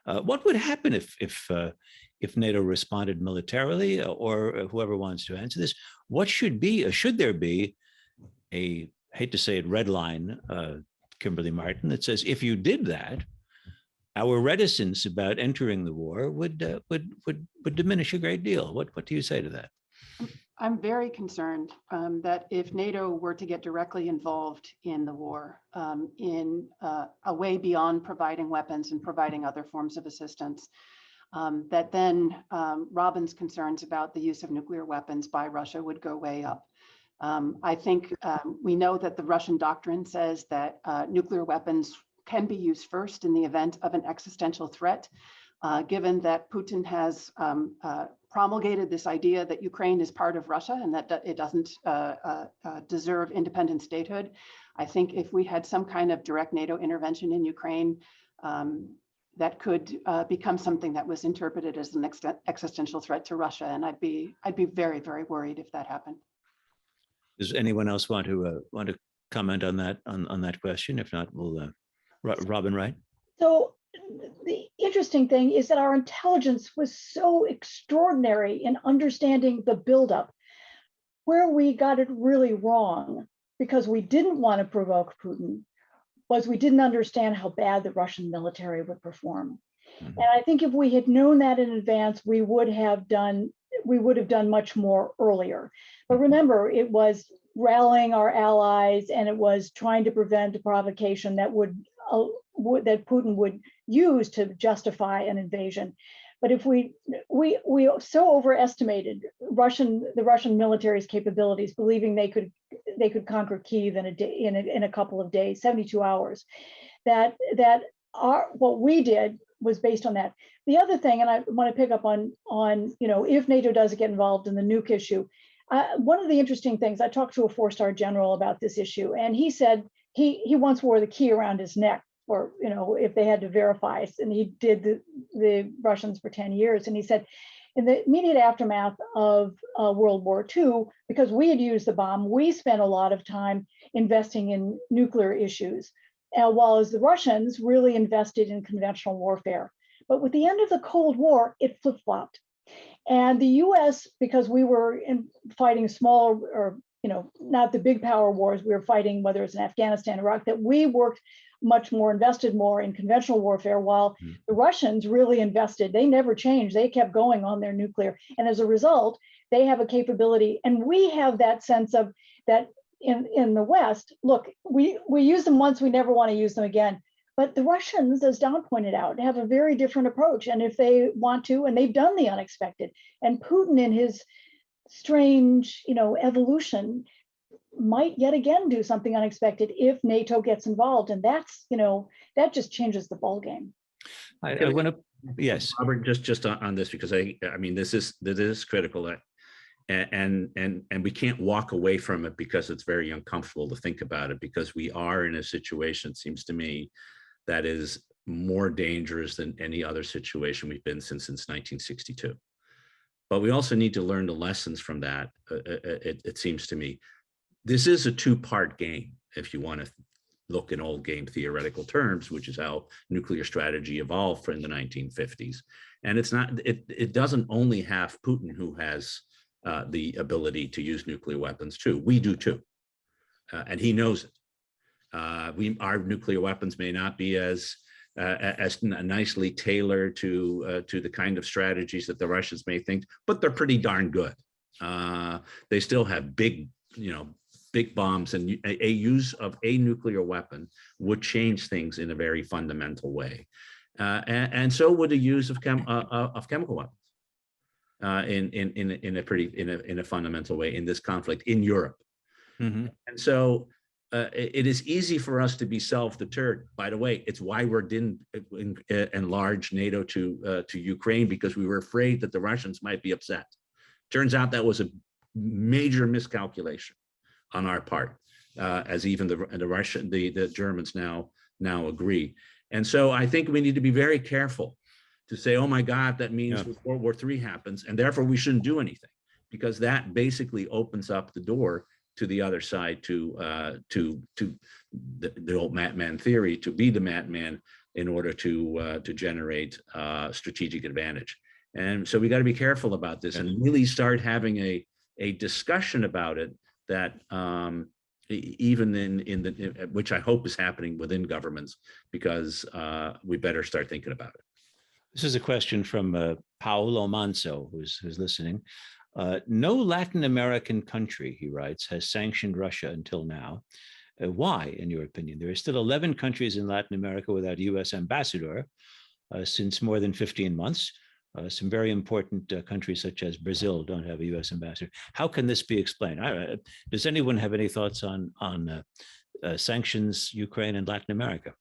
What would happen if NATO responded militarily, or whoever wants to answer this? What should there be a, hate to say it, red line, Kimberly Marten, that says if you did that, our reticence about entering the war would diminish a great deal? What do you say to that? I'm very concerned that if NATO were to get directly involved in the war in a way beyond providing weapons and providing other forms of assistance, that then Robin's concerns about the use of nuclear weapons by Russia would go way up. I think we know that the Russian doctrine says that nuclear weapons can be used first in the event of an existential threat. Given that Putin has promulgated this idea that Ukraine is part of Russia and that it doesn't deserve independent statehood, I think if we had some kind of direct NATO intervention in Ukraine, that could become something that was interpreted as an existential threat to Russia, and I'd be very, very worried if that happened. Does anyone else want to comment on that question? If not, we'll Robin, Wright. So the interesting thing is that our intelligence was so extraordinary in understanding the buildup. Where we got it really wrong, because we didn't want to provoke Putin, was we didn't understand how bad the Russian military would perform. And I think if we had known that in advance, we would have done much more earlier. But remember, it was rallying our allies, and it was trying to prevent a provocation that that Putin would use to justify an invasion. But if we so overestimated the Russian military's capabilities, believing they could conquer Kyiv in a couple of days, 72 hours, that what we did was based on that. The other thing, and I want to pick up on if NATO does get involved in the nuke issue, one of the interesting things, I talked to a 4-star general about this issue, and he said he once wore the key around his neck, or if they had to verify, and he did the Russians for 10 years. And he said, in the immediate aftermath of World War II, because we had used the bomb, we spent a lot of time investing in nuclear issues, while as the Russians really invested in conventional warfare. But with the end of the Cold War, it flip-flopped. And the US, because we were fighting small, or not the big power wars, we were fighting, whether it's in Afghanistan, Iraq, that we worked invested more in conventional warfare, while the Russians really invested. They never changed. They kept going on their nuclear. And as a result, they have a capability. And we have that sense of that in the West. Look, we use them once, we never want to use them again. But the Russians, as Don pointed out, have a very different approach. And if they want to, and they've done the unexpected, and Putin in his strange, evolution might yet again do something unexpected if NATO gets involved. And that's, that just changes the ballgame. I want to Yes. Robert, just on this, because I mean, this is critical, and we can't walk away from it because it's very uncomfortable to think about it, because we are in a situation, it seems to me, that is more dangerous than any other situation we've been since 1962. But we also need to learn the lessons from that. It seems to me, this is a two-part game, if you want to look in old game theoretical terms, which is how nuclear strategy evolved in the 1950s. And it's not, it doesn't only have Putin who has the ability to use nuclear weapons too. We do too, and he knows it. Our nuclear weapons may not be as nicely tailored to the kind of strategies that the Russians may think, but they're pretty darn good. They still have big bombs, and a use of a nuclear weapon would change things in a very fundamental way, and so would the use of chemical weapons in a fundamental way in this conflict in Europe. Mm-hmm. And so it is easy for us to be self-deterred. By the way, it's why we didn't enlarge NATO to Ukraine, because we were afraid that the Russians might be upset. Turns out that was a major miscalculation on our part, as even the Germans now agree. And so I think we need to be very careful to say, oh my God, that means World War III happens, and therefore we shouldn't do anything, because that basically opens up the door to the other side to the old Matman theory, to be the Matman in order to generate strategic advantage. And so we got to be careful about this and really start having a discussion about it, that even in which I hope is happening within governments, because we better start thinking about it. This is a question from Paolo Manso, who's listening. No Latin American country, he writes, has sanctioned Russia until now. Why, in your opinion? There are still 11 countries in Latin America without a U.S. ambassador since more than 15 months. Some very important countries such as Brazil don't have a U.S. ambassador. How can this be explained? Does anyone have any thoughts on sanctions, Ukraine and Latin America?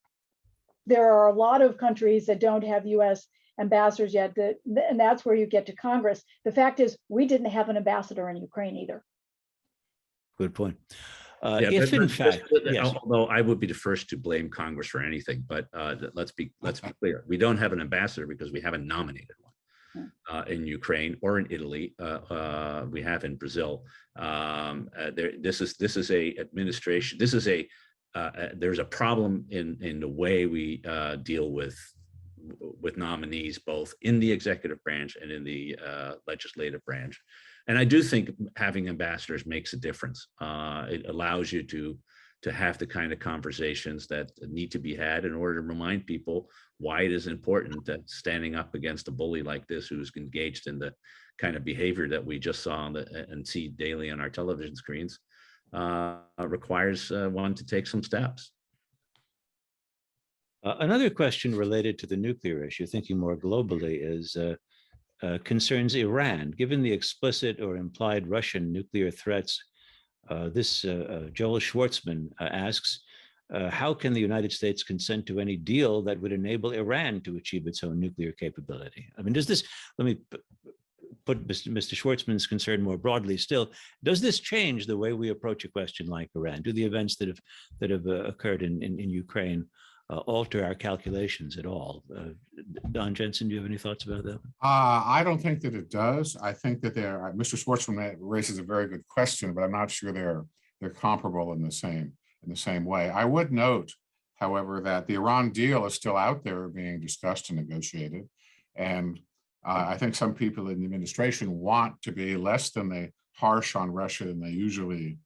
There are a lot of countries that don't have U.S. ambassadors yet, and that's where you get to Congress. The fact is, we didn't have an ambassador in Ukraine either. Good point. Yes. Yes. Although I would be the first to blame Congress for anything, but let's be clear: we don't have an ambassador because we haven't nominated one in Ukraine or in Italy. We have in Brazil. This is a administration. This is there's a problem in the way we deal with nominees, both in the executive branch and in the legislative branch. And I do think having ambassadors makes a difference. It allows you to have the kind of conversations that need to be had in order to remind people why it is important that standing up against a bully like this, who's engaged in the kind of behavior that we just saw and see daily on our television screens, requires one to take some steps. Another question related to the nuclear issue, thinking more globally, is concerns Iran. Given the explicit or implied Russian nuclear threats, Joel Schwartzman asks, how can the United States consent to any deal that would enable Iran to achieve its own nuclear capability? I mean, let me put Mr. Schwartzman's concern more broadly still, does this change the way we approach a question like Iran? Do the events that have occurred in Ukraine alter our calculations at all? Don Jensen, do you have any thoughts about that? I don't think that it does. I think that Mr. Schwartzman raises a very good question, but I'm not sure they're comparable in the same way. I would note, however, that the Iran deal is still out there being discussed and negotiated. And I think some people in the administration want to be less than harsh on Russia than they usually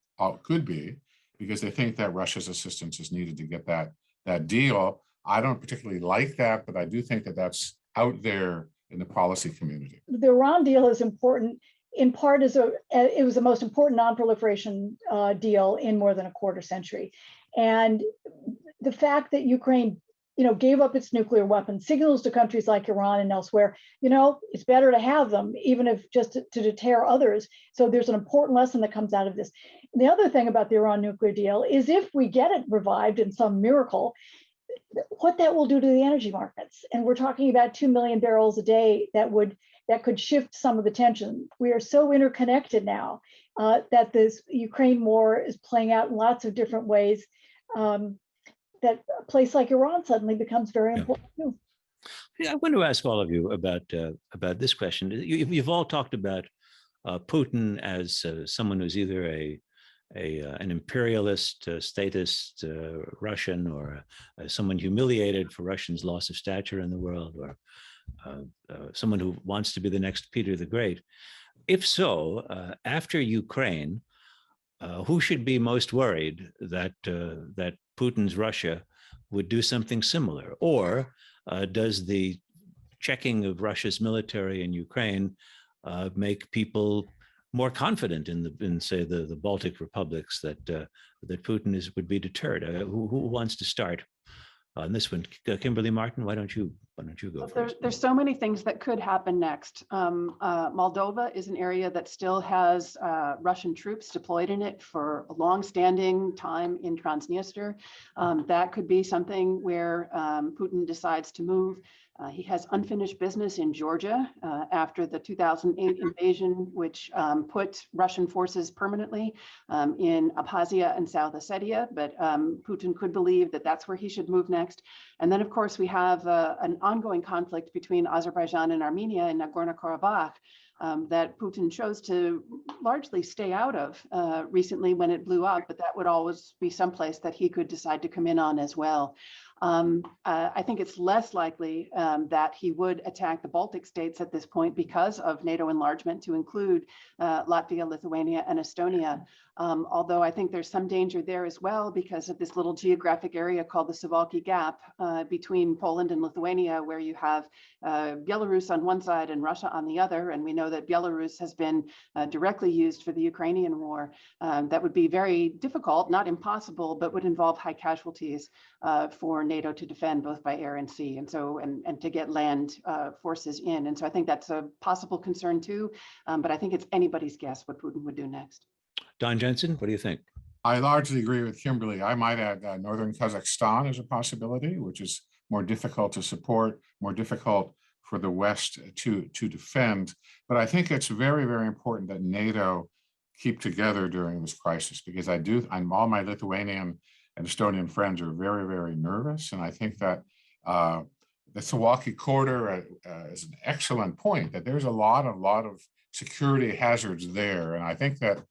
could be, because they think that Russia's assistance is needed to get that deal. I don't particularly like that, but I do think that that's out there in the policy community. The Iran deal is important in part as it was the most important non-proliferation deal in more than a quarter century. And the fact that Ukraine, gave up its nuclear weapons signals to countries like Iran and elsewhere, it's better to have them, even if just to deter others. So there's an important lesson that comes out of this. The other thing about the Iran nuclear deal is if we get it revived in some miracle, what that will do to the energy markets. And we're talking about 2 million barrels a day that could shift some of the tension. We are so interconnected now that this Ukraine war is playing out in lots of different ways, that a place like Iran suddenly becomes very important too. Yeah, I want to ask all of you about this question. You've all talked about Putin as someone who's either an imperialist, statist Russian, or someone humiliated for Russians' loss of stature in the world, or someone who wants to be the next Peter the Great. If so, after Ukraine, who should be most worried that Putin's Russia would do something similar? Or does the checking of Russia's military in Ukraine make people more confident in say the Baltic republics that Putin would be deterred? Who wants to start on this one? Kimberly Marten, why don't you go first? There's so many things that could happen next. Moldova is an area that still has Russian troops deployed in it for a long-standing time in Transnistria. That could be something where Putin decides to move. He has unfinished business in Georgia after the 2008 invasion, which put Russian forces permanently in Abkhazia and South Ossetia. But Putin could believe that that's where he should move next. And then, of course, we have an ongoing conflict between Azerbaijan and Armenia in Nagorno-Karabakh that Putin chose to largely stay out of recently when it blew up, but that would always be someplace that he could decide to come in on as well. I think it's less likely that he would attack the Baltic states at this point because of NATO enlargement to include Latvia, Lithuania, and Estonia. Although I think there's some danger there as well because of this little geographic area called the Suwalki Gap between Poland and Lithuania, where you have Belarus on one side and Russia on the other. And we know that Belarus has been directly used for the Ukrainian war. That would be very difficult, not impossible, but would involve high casualties for NATO to defend both by air and sea, and so and to get land forces in. And so I think that's a possible concern too. But I think it's anybody's guess what Putin would do next. Don Jensen, what do you think? I largely agree with Kimberly. I might add northern Kazakhstan as a possibility, which is more difficult to support, more difficult for the West to defend. But I think it's very, very important that NATO keep together during this crisis, because all my Lithuanian and Estonian friends are very, very nervous. And I think that the Suwalki corridor is an excellent point, that there's a lot of security hazards there. And I think that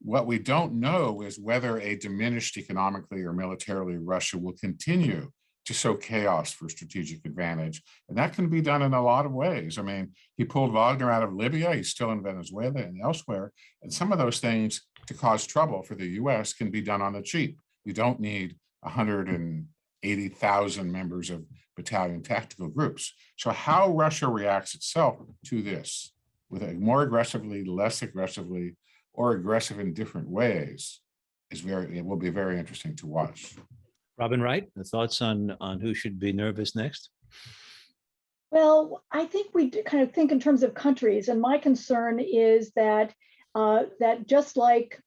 what we don't know is whether a diminished economically or militarily Russia will continue to sow chaos for strategic advantage. And that can be done in a lot of ways. I mean, he pulled Wagner out of Libya, he's still in Venezuela and elsewhere. And some of those things to cause trouble for the US can be done on the cheap. You don't need 180,000 members of battalion tactical groups. So how Russia reacts itself to this, with a more aggressively, less aggressively, or aggressive in different ways, it will be very interesting to watch. Robin Wright, thoughts on who should be nervous next? Well, I think we kind of think in terms of countries, and my concern is that that just like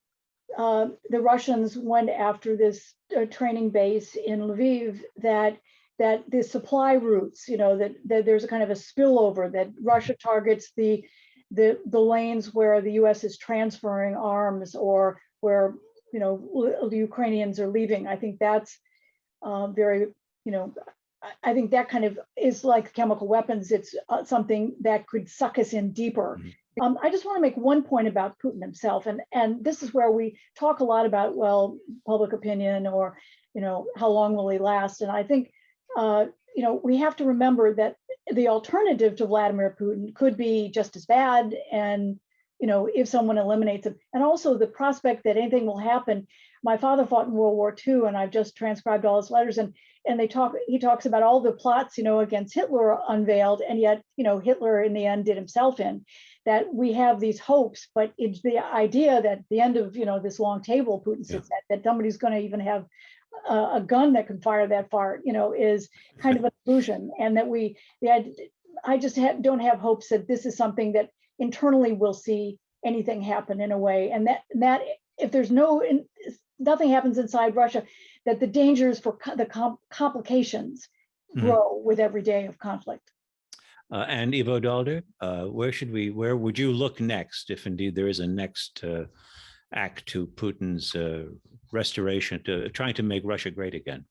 the Russians went after this training base in Lviv, that the supply routes, that there's a kind of a spillover, that Russia targets the lanes where the US is transferring arms, or where the Ukrainians are leaving. I think that's very, I think that kind of is like chemical weapons. It's something that could suck us in deeper. I just want to make one point about Putin himself, and this is where we talk a lot about, well, public opinion, or how long will he last? And I think we have to remember that the alternative to Vladimir Putin could be just as bad, and if someone eliminates him, and also the prospect that anything will happen. My father fought in World War II, and I've just transcribed all his letters, and he talks about all the plots against Hitler unveiled, and yet Hitler in the end did himself in. That we have these hopes, but it's the idea that at the end of this long table Putin sits at, that somebody's going to even have a gun that can fire that far, is kind of an illusion. And that I just don't have hopes that this is something that internally we'll see anything happen in a way, and that if there's nothing happens inside Russia, that the dangers for complications grow with every day of conflict. And Ivo Daalder, where would you look next, if indeed there is a next act to Putin's restoration, to trying to make Russia great again?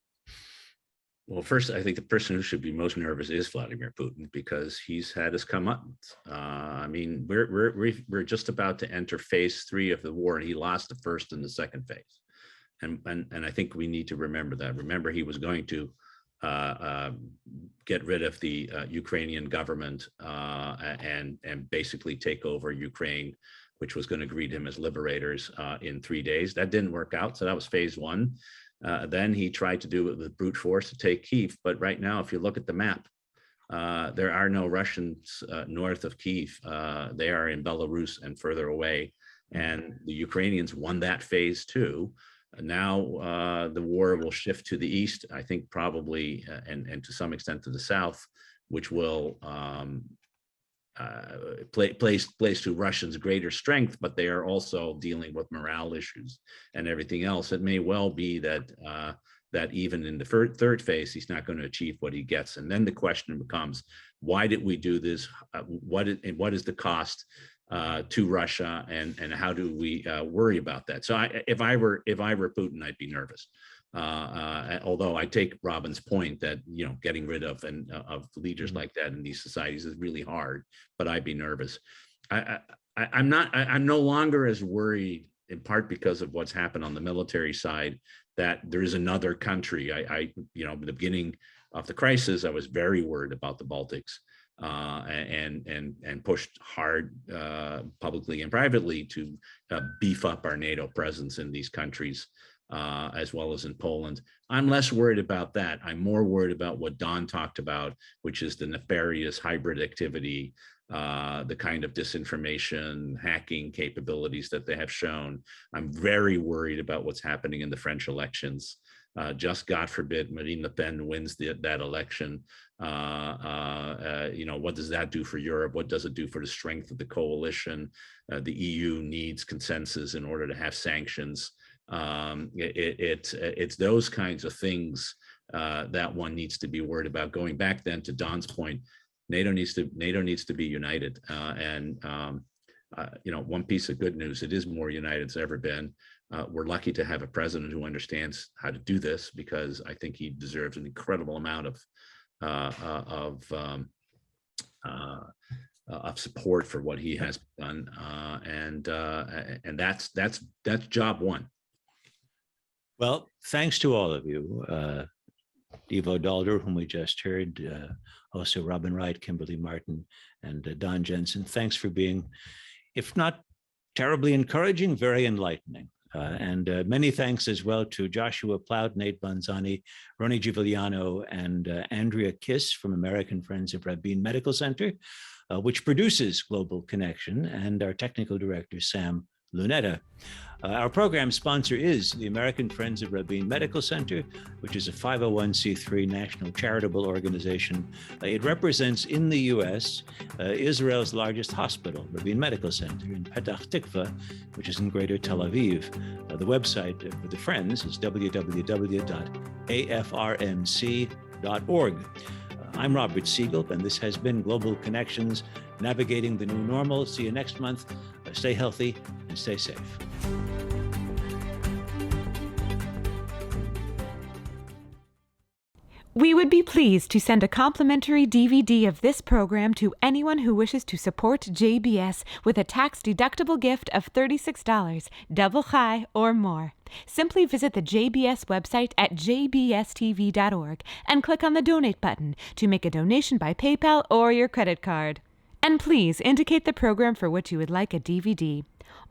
Well, first, I think the person who should be most nervous is Vladimir Putin, because he's had his comeuppance. I mean, we're just about to enter phase 3 of the war, and he lost the first and the second phase. And I think we need to remember that. Remember, he was going to get rid of the Ukrainian government and basically take over Ukraine, which was going to greet him as liberators in 3 days. That didn't work out. So that was phase 1. Then he tried to do it with brute force to take Kyiv. But right now, if you look at the map, there are no Russians north of Kyiv. They are in Belarus and further away. And the Ukrainians won that phase too. Now the war will shift to the east, I think probably, and to some extent to the south, which will place to Russians greater strength, but they are also dealing with morale issues and everything else. It may well be that that even in the third phase, he's not going to achieve what he gets. And then the question becomes, why did we do this? What is the cost to Russia, and how do we worry about that? So if I were Putin, I'd be nervous. Although I take Robin's point that, you know, getting rid of leaders like that in these societies is really hard, but I'd be nervous. I'm no longer as worried, in part because of what's happened on the military side, that there is another country. You know, at the beginning of the crisis, I was very worried about the Baltics. And pushed hard publicly and privately to beef up our NATO presence in these countries, as well as in Poland. I'm less worried about that. I'm more worried about what Don talked about, which is the nefarious hybrid activity, the kind of disinformation, hacking capabilities that they have shown. I'm very worried about what's happening in the French elections. Just God forbid Marine Le Pen wins that election. You know, what does that do for Europe? What does it do for the strength of the coalition? The EU needs consensus in order to have sanctions. It's those kinds of things that one needs to be worried about. Going back then to Don's point, NATO needs to be united. You know, one piece of good news: it is more united as ever been. We're lucky to have a president who understands how to do this, because I think he deserves an incredible amount of support for what he has done, and that's job one. Well, thanks to all of you, Ivo Daalder, whom we just heard, also Robin Wright, Kimberly Marten, and Don Jensen. Thanks for being, if not terribly encouraging, very enlightening. And many thanks as well to Joshua Plout, Nate Bonzani, Roni Giuliano, and Andrea Kiss from American Friends of Rabin Medical Center, which produces Global Connection, and our technical director, Sam Lunetta. Our program sponsor is the American Friends of Rabin Medical Center, which is a 501c3 national charitable organization. It represents in the U.S. Israel's largest hospital, Rabin Medical Center in Petach Tikva, which is in Greater Tel Aviv. The website for the Friends is www.afrmc.org. I'm Robert Siegel, and this has been Global Connections, Navigating the New Normal. See you next month. Stay healthy and stay safe. We would be pleased to send a complimentary DVD of this program to anyone who wishes to support JBS with a tax-deductible gift of $36, double high or more. Simply visit the JBS website at jbstv.org and click on the donate button to make a donation by PayPal or your credit card. And please indicate the program for which you would like a DVD.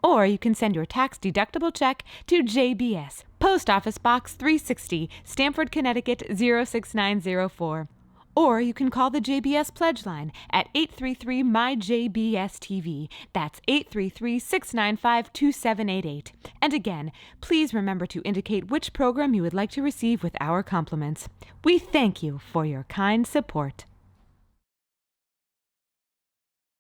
Or you can send your tax-deductible check to JBS, Post Office Box 360, Stamford, Connecticut 06904. Or you can call the JBS Pledge Line at 833-MY-JBS-TV. That's 833-695-2788. And again, please remember to indicate which program you would like to receive with our compliments. We thank you for your kind support.